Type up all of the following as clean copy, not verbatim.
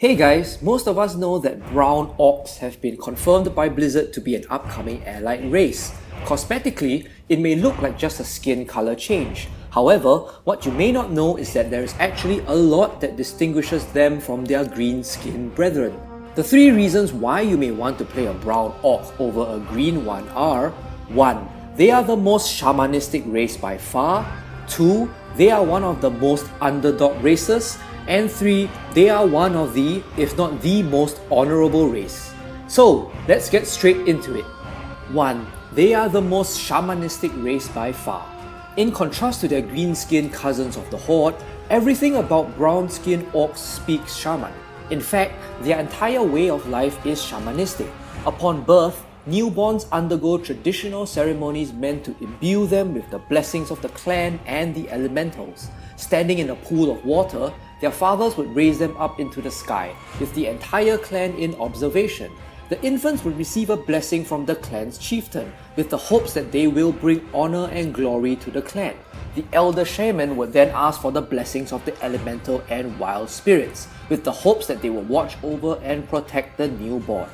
Hey guys, most of us know that brown orcs have been confirmed by Blizzard to be an upcoming allied race. Cosmetically, it may look like just a skin color change. However, what you may not know is that there is actually a lot that distinguishes them from their green-skinned brethren. The three reasons why you may want to play a brown orc over a green one are: 1. They are the most shamanistic race by far. 2. They are one of the most underdog races. And 3. They are one of the, if not the most honorable race. So, let's get straight into it. 1. They are the most shamanistic race by far. In contrast to their green-skinned cousins of the Horde, everything about brown-skinned orcs speaks shaman. In fact, their entire way of life is shamanistic. Upon birth, newborns undergo traditional ceremonies meant to imbue them with the blessings of the clan and the elementals. Standing in a pool of water, their fathers would raise them up into the sky, with the entire clan in observation. The infants would receive a blessing from the clan's chieftain, with the hopes that they will bring honor and glory to the clan. The elder shaman would then ask for the blessings of the elemental and wild spirits, with the hopes that they will watch over and protect the newborn.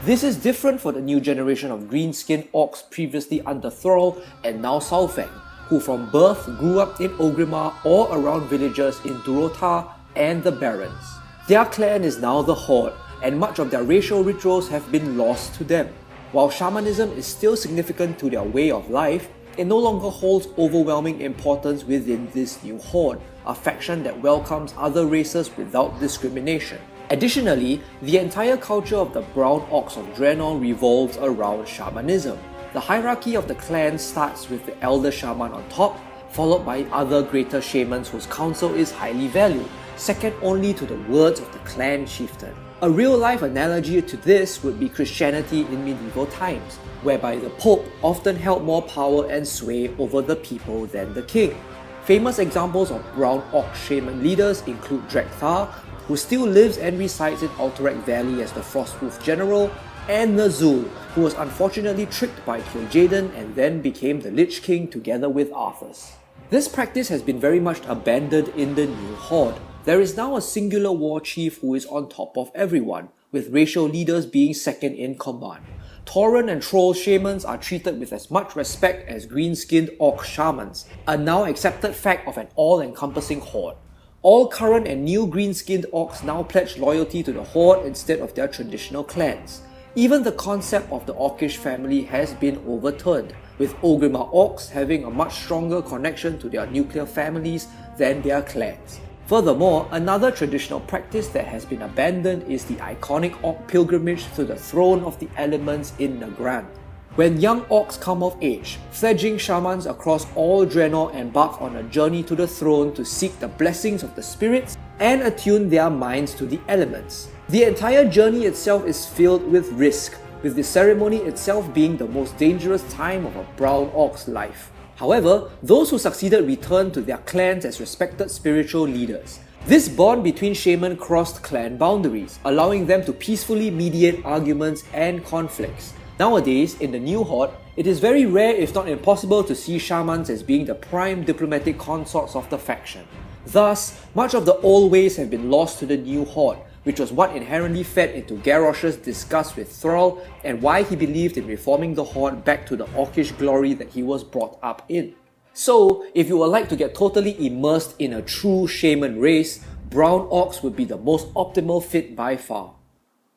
This is different for the new generation of green-skinned orcs previously under Thrall and now Saulfang, who from birth grew up in Orgrimmar or around villagers in Durotar and the Barrens. Their clan is now the Horde, and much of their racial rituals have been lost to them. While shamanism is still significant to their way of life, it no longer holds overwhelming importance within this new Horde, a faction that welcomes other races without discrimination. Additionally, the entire culture of the Brown Orcs of Draenor revolves around shamanism. The hierarchy of the clan starts with the elder shaman on top, followed by other greater shamans whose counsel is highly valued, second only to the words of the clan chieftain. A real-life analogy to this would be Christianity in medieval times, whereby the Pope often held more power and sway over the people than the king. Famous examples of Brown Orc shaman leaders include Drekthar, who still lives and resides in Alterac Valley as the Frostwolf General, and Ner'zhul, who was unfortunately tricked by Kil'jaeden and then became the Lich King together with Arthas. This practice has been very much abandoned in the new Horde. There is now a singular war chief who is on top of everyone, with racial leaders being second in command. Tauren and Troll shamans are treated with as much respect as green-skinned orc shamans, a now accepted fact of an all-encompassing Horde. All current and new green-skinned orcs now pledge loyalty to the Horde instead of their traditional clans. Even the concept of the orcish family has been overturned, with Orgrimmar orcs having a much stronger connection to their nuclear families than their clans. Furthermore, another traditional practice that has been abandoned is the iconic orc pilgrimage to the Throne of the Elements in Nagrand. When young orcs come of age, fledgling shamans across all Draenor embark on a journey to the throne to seek the blessings of the spirits and attune their minds to the elements. The entire journey itself is filled with risk, with the ceremony itself being the most dangerous time of a brown orc's life. However, those who succeeded returned to their clans as respected spiritual leaders. This bond between shaman crossed clan boundaries, allowing them to peacefully mediate arguments and conflicts. Nowadays, in the new Horde, it is very rare if not impossible to see shamans as being the prime diplomatic consorts of the faction. Thus, much of the old ways have been lost to the new Horde, which was what inherently fed into Garrosh's disgust with Thrall and why he believed in reforming the Horde back to the orcish glory that he was brought up in. So, if you would like to get totally immersed in a true shaman race, brown orcs would be the most optimal fit by far.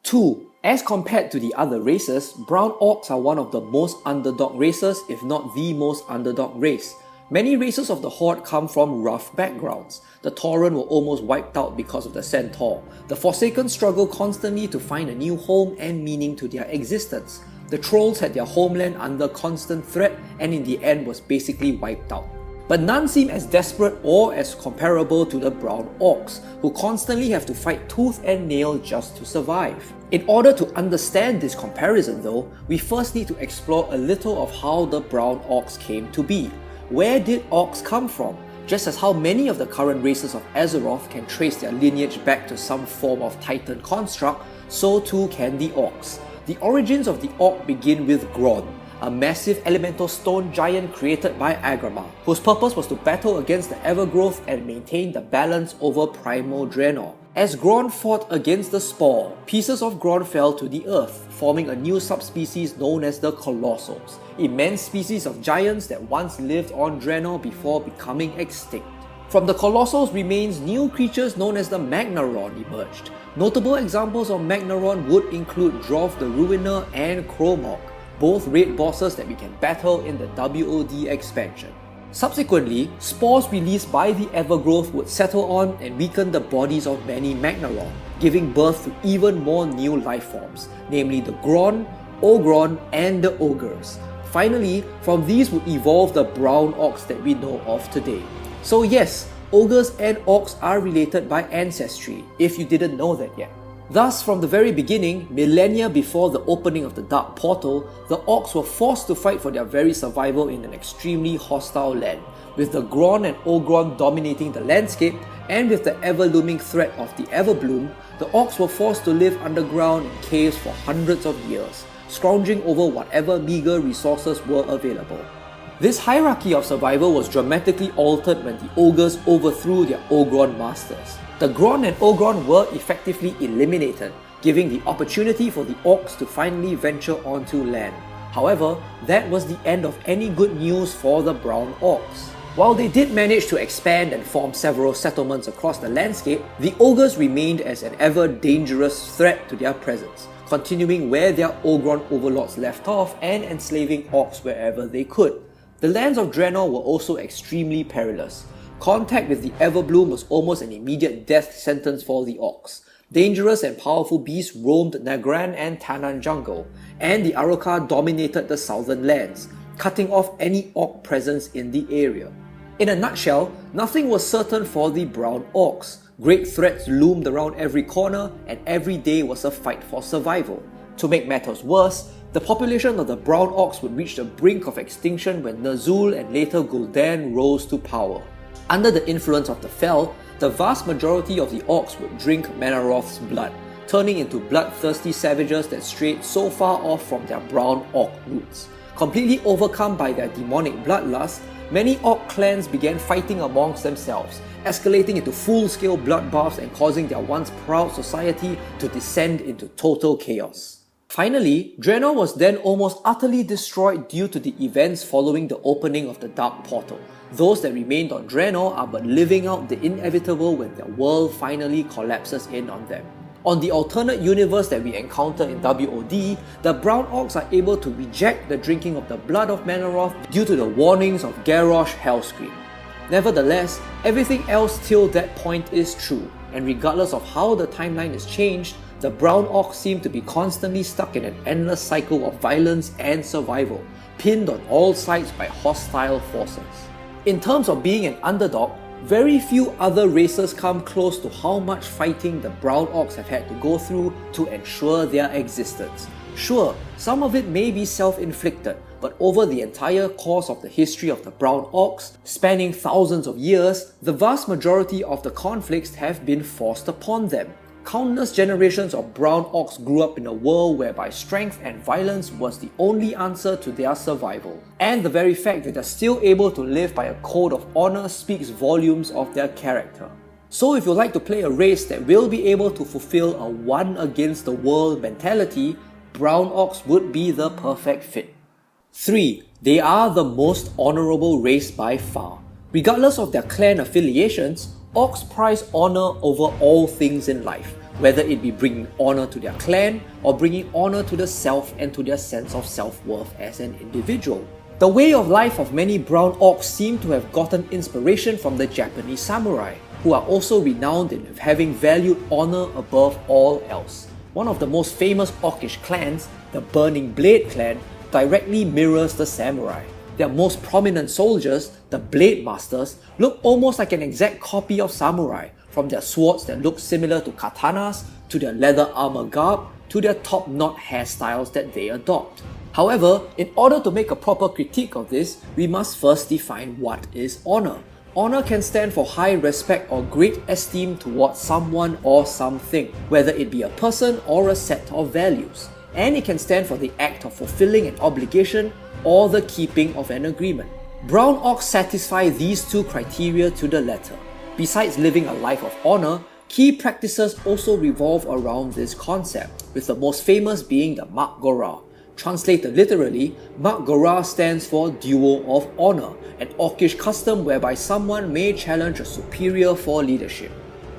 2. As compared to the other races, brown orcs are one of the most underdog races, if not the most underdog race. Many races of the Horde come from rough backgrounds. The Tauren were almost wiped out because of the Centaur. The Forsaken struggle constantly to find a new home and meaning to their existence. The Trolls had their homeland under constant threat and in the end was basically wiped out. But none seem as desperate or as comparable to the brown orcs, who constantly have to fight tooth and nail just to survive. In order to understand this comparison though, we first need to explore a little of how the brown orcs came to be. Where did orcs come from? Just as how many of the current races of Azeroth can trace their lineage back to some form of titan construct, so too can the orcs. The origins of the orc begin with Grond, a massive elemental stone giant created by Agramar, whose purpose was to battle against the Evergrowth and maintain the balance over primal Draenor. As Grorn fought against the Spore, pieces of Grorn fell to the earth, forming a new subspecies known as the Colossals, immense species of giants that once lived on Draenor before becoming extinct. From the Colossals' remains, new creatures known as the Magnaron emerged. Notable examples of Magnaron would include Dwarf the Ruiner and Cromog, both raid bosses that we can battle in the WoD expansion. Subsequently, spores released by the Evergrowth would settle on and weaken the bodies of many Magnaron, giving birth to even more new life forms, namely the Grorn, Ogron, and the Ogres. Finally, from these would evolve the brown orcs that we know of today. So yes, ogres and orcs are related by ancestry, if you didn't know that yet. Thus, from the very beginning, millennia before the opening of the Dark Portal, the Orcs were forced to fight for their very survival in an extremely hostile land, with the Grorn and Ogron dominating the landscape, and with the ever-looming threat of the Everbloom, the Orcs were forced to live underground in caves for hundreds of years, scrounging over whatever meager resources were available. This hierarchy of survival was dramatically altered when the Ogres overthrew their Ogron masters. The Grorn and Ogron were effectively eliminated, giving the opportunity for the Orcs to finally venture onto land. However, that was the end of any good news for the Brown Orcs. While they did manage to expand and form several settlements across the landscape, the Ogres remained as an ever-dangerous threat to their presence, continuing where their Ogron overlords left off and enslaving Orcs wherever they could. The lands of Draenor were also extremely perilous. Contact with the Everbloom was almost an immediate death sentence for the Orcs. Dangerous and powerful beasts roamed Nagran and Tanan jungle, and the Arukar dominated the southern lands, cutting off any Orc presence in the area. In a nutshell, nothing was certain for the Brown Orcs. Great threats loomed around every corner, and every day was a fight for survival. To make matters worse, the population of the Brown Orcs would reach the brink of extinction when Ner'zhul and later Gul'dan rose to power. Under the influence of the Fel, the vast majority of the Orcs would drink Manoroth's blood, turning into bloodthirsty savages that strayed so far off from their brown Orc roots. Completely overcome by their demonic bloodlust, many Orc clans began fighting amongst themselves, escalating into full-scale bloodbaths and causing their once proud society to descend into total chaos. Finally, Draenor was then almost utterly destroyed due to the events following the opening of the Dark Portal. Those that remained on Draenor are but living out the inevitable when their world finally collapses in on them. On the alternate universe that we encounter in WoD, the Brown Orcs are able to reject the drinking of the blood of Manoroth due to the warnings of Garrosh Hellscream. Nevertheless, everything else till that point is true, and regardless of how the timeline is changed, the Brown Orcs seem to be constantly stuck in an endless cycle of violence and survival, pinned on all sides by hostile forces. In terms of being an underdog, very few other races come close to how much fighting the Brown Orcs have had to go through to ensure their existence. Sure, some of it may be self-inflicted, but over the entire course of the history of the Brown Orcs, spanning thousands of years, the vast majority of the conflicts have been forced upon them. Countless generations of Brown Orcs grew up in a world whereby strength and violence was the only answer to their survival. And the very fact that they're still able to live by a code of honor speaks volumes of their character. So if you'd like to play a race that will be able to fulfill a one against the world mentality, Brown Orcs would be the perfect fit. 3. They are the most honorable race by far. Regardless of their clan affiliations, Orcs prize honor over all things in life, whether it be bringing honor to their clan or bringing honor to the self and to their sense of self-worth as an individual. The way of life of many Brown Orcs seem to have gotten inspiration from the Japanese samurai, who are also renowned in having valued honor above all else. One of the most famous Orcish clans, the Burning Blade clan, directly mirrors the samurai. Their most prominent soldiers, the Blade Masters, look almost like an exact copy of samurai, from their swords that look similar to katanas, to their leather armor garb, to their top knot hairstyles that they adopt. However, in order to make a proper critique of this, we must first define what is honor. Honor can stand for high respect or great esteem towards someone or something, whether it be a person or a set of values. And it can stand for the act of fulfilling an obligation or the keeping of an agreement. Brown Orcs satisfy these two criteria to the letter. Besides living a life of honor, Key practices also revolve around this concept, with the most famous being the Mak'gora. Translated literally, Mak'gora stands for Duel of Honor, an Orcish custom whereby someone may challenge a superior for leadership.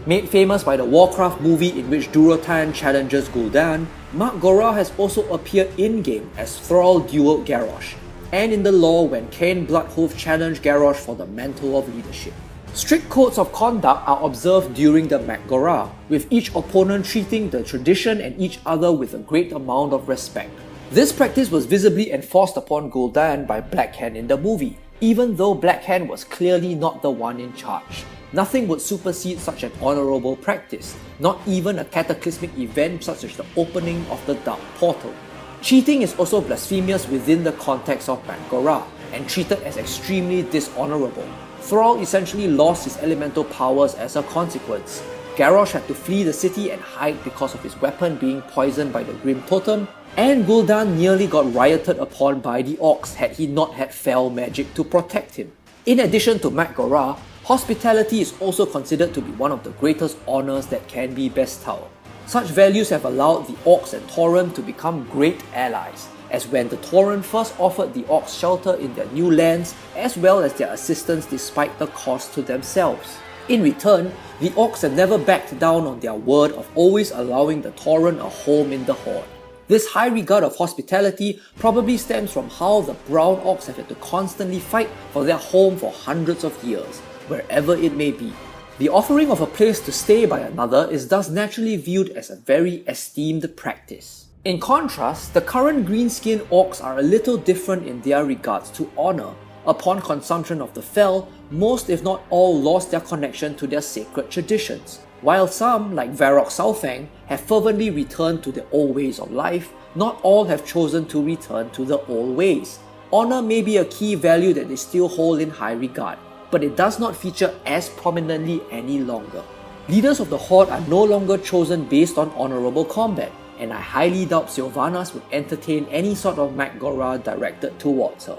Made famous by the Warcraft movie in which Durotan challenges Gul'dan, Mak'gora has also appeared in-game as Thrall dueled Garrosh, and in the lore when Cain Bloodhoof challenged Garrosh for the mantle of leadership. Strict codes of conduct are observed during the Mak'gora, with each opponent treating the tradition and each other with a great amount of respect. This practice was visibly enforced upon Gul'dan by Blackhand in the movie, even though Blackhand was clearly not the one in charge. Nothing would supersede such an honourable practice, not even a cataclysmic event such as the opening of the Dark Portal. Cheating is also blasphemous within the context of Mak'gora, and treated as extremely dishonourable. Thrall essentially lost his elemental powers as a consequence. Garrosh had to flee the city and hide because of his weapon being poisoned by the Grim Totem, and Gul'dan nearly got rioted upon by the Orcs had he not had Fel magic to protect him. In addition to Mak'gora, hospitality is also considered to be one of the greatest honours that can be bestowed. Such values have allowed the Orcs and Tauren to become great allies, as when the Tauren first offered the Orcs shelter in their new lands as well as their assistance despite the cost to themselves. In return, the Orcs have never backed down on their word of always allowing the Tauren a home in the Horde. This high regard of hospitality probably stems from how the Brown Orcs have had to constantly fight for their home for hundreds of years, wherever it may be. The offering of a place to stay by another is thus naturally viewed as a very esteemed practice. In contrast, the current green-skinned Orcs are a little different in their regards to honour. Upon consumption of the Fel, most if not all lost their connection to their sacred traditions. While some, like Varrock Saurfang, have fervently returned to the old ways of life, not all have chosen to return to the old ways. Honour may be a key value that they still hold in high regard, but it does not feature as prominently any longer. Leaders of the Horde are no longer chosen based on honourable combat, and I highly doubt Sylvanas would entertain any sort of Mak'gora directed towards her.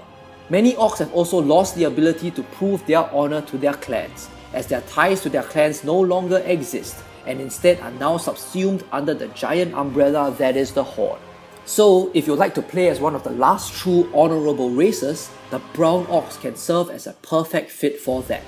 Many Orcs have also lost the ability to prove their honour to their clans, as their ties to their clans no longer exist, and instead are now subsumed under the giant umbrella that is the Horde. So, if you'd like to play as one of the last true honourable races, the Brown Orcs can serve as a perfect fit for that.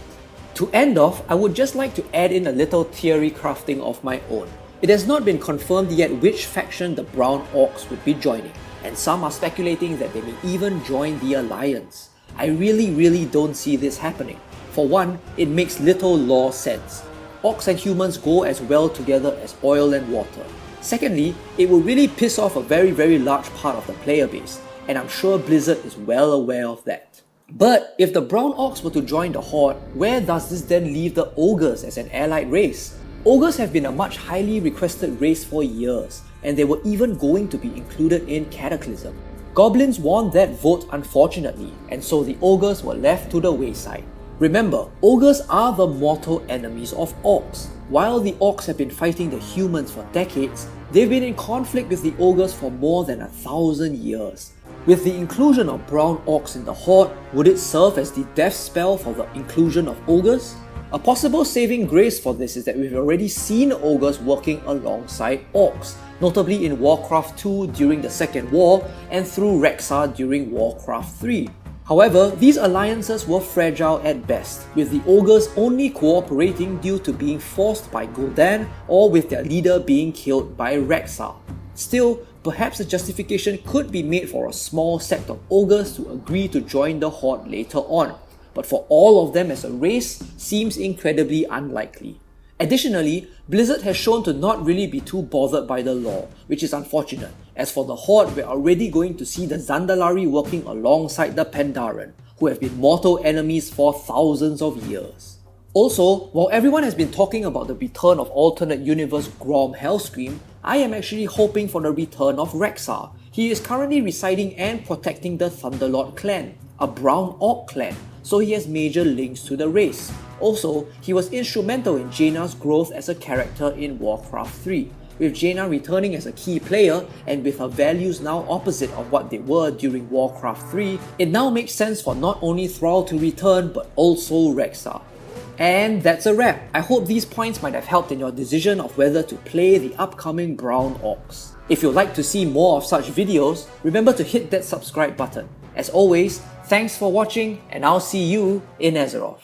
To end off, I would just like to add in a little theory crafting of my own. It has not been confirmed yet which faction the Brown Orcs would be joining, and some are speculating that they may even join the Alliance. I really don't see this happening. For one, it makes little lore sense. Orcs and humans go as well together as oil and water. Secondly, it will really piss off a very large part of the player base, and I'm sure Blizzard is well aware of that. But if the Brown Orcs were to join the Horde, where does this then leave the Ogres as an allied race? Ogres have been a much highly requested race for years, and they were even going to be included in Cataclysm. Goblins won that vote unfortunately, and so the Ogres were left to the wayside. Remember, Ogres are the mortal enemies of Orcs. While the Orcs have been fighting the humans for decades, they've been in conflict with the Ogres for more than 1,000 years. With the inclusion of Brown Orcs in the Horde, would it serve as the death spell for the inclusion of Ogres? A possible saving grace for this is that we've already seen Ogres working alongside Orcs, notably in Warcraft 2 during the Second War and through Rexxar during Warcraft 3. However, these alliances were fragile at best, with the Ogres only cooperating due to being forced by Gul'dan or with their leader being killed by Rexxar. Still, perhaps a justification could be made for a small sect of Ogres to agree to join the Horde later on, but for all of them as a race seems incredibly unlikely. Additionally, Blizzard has shown to not really be too bothered by the lore, which is unfortunate. As for the Horde, we're already going to see the Zandalari working alongside the Pandaren, who have been mortal enemies for thousands of years. Also, while everyone has been talking about the return of alternate universe Grom Hellscream, I am actually hoping for the return of Rexxar. He is currently residing and protecting the Thunderlord clan, a Brown Orc clan, so he has major links to the race. Also, he was instrumental in Jaina's growth as a character in Warcraft 3. With Jaina returning as a key player, and with her values now opposite of what they were during Warcraft 3, it now makes sense for not only Thrall to return but also Rexxar. And that's a wrap. I hope these points might have helped in your decision of whether to play the upcoming Brown Orcs. If you'd like to see more of such videos, remember to hit that subscribe button. As always, thanks for watching, and I'll see you in Azeroth.